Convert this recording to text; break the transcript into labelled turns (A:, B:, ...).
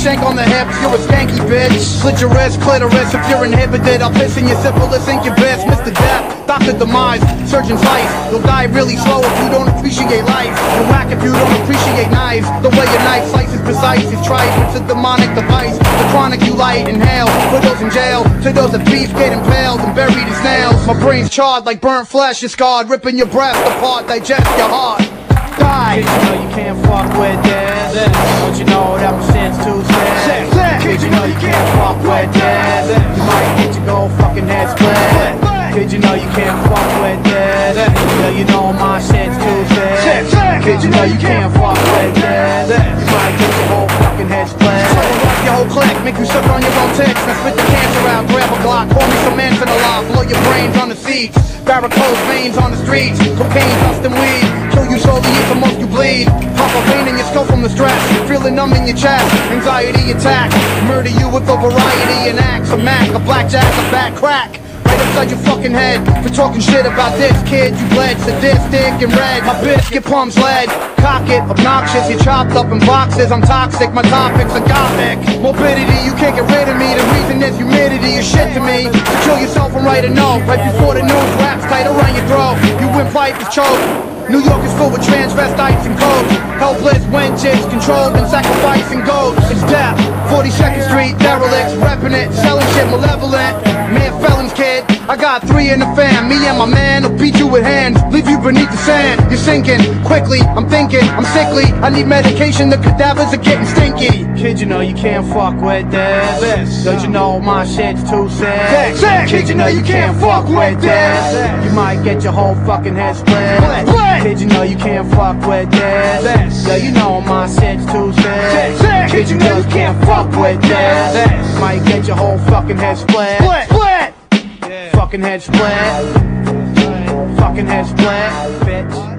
A: shank on the hips, you're a skanky bitch. Slit your wrist, clitoris, if you're inhibited, I'll piss in your syphilis, incubus. Mr. Death, Dr. Demise, Surgeon Slice. You'll die really slow if you don't appreciate life. You're whack if you don't appreciate knives. The way your knife slices precise is tripe, it's a demonic device. The chronic you light, inhale, put those in jail. To those that beef get impaled and buried as nails. My brain's charred like burnt flesh is scarred, ripping your breast apart, digest your heart. Die.
B: Kid, you know you can't fuck with this. Don't you know that my shit's too sick? Kid, you know you can't fuck with this. You might get your gold fucking head split. Kid, you know you can't fuck with this. Yeah, you know my shit's too sick. Kid, you know you can't fuck with this. You might get your whole fucking head split.
A: Your whole clique, make you suck on your own tits. Now spit the cancer out, grab a Glock, pour me some ants in a lot, blow your brains on the seats. Varicose veins on the streets, cocaine, dust and weed. Kill you slowly, it's the most you bleed. Pop a vein in your skull from the stress, feeling numb in your chest. Anxiety attack, murder you with a variety and acts. A Mac, a blackjack, a bad crack. Right upside your fucking head for talking shit about this kid. You bled sadistic and red. My biscuit pumps lead. Cock it, obnoxious. You chopped up in boxes. I'm toxic. My topics are gothic. Morbidity, you can't get rid of me. The reason is humidity is shit to me. So kill yourself and write a note right before the news wraps tight around your throat. You windpipe is choked. New York is filled with transvestites and codes. Helpless wenches, controlled and sacrificing goats. It's death, 42nd Street, derelicts, repping it, selling shit malevolent. Man, felons, kid, I got 3 in the fam. Me and my man will beat you with hands, leave you beneath the sand. You're sinking, quickly, I'm thinking, I'm sickly. I need medication, the cadavers are getting stinky.
B: Kid, you know you can't fuck with this. Don't you know my shit's too sick? Kid, you know you can't fuck with this. You might get your whole fucking head split. Kid, you know you can't fuck with this. Yeah, you know my shit's too sick. Kid, you know you can't fuck with this. Might get your whole fucking head split. Fucking head split. Fucking head split, bitch.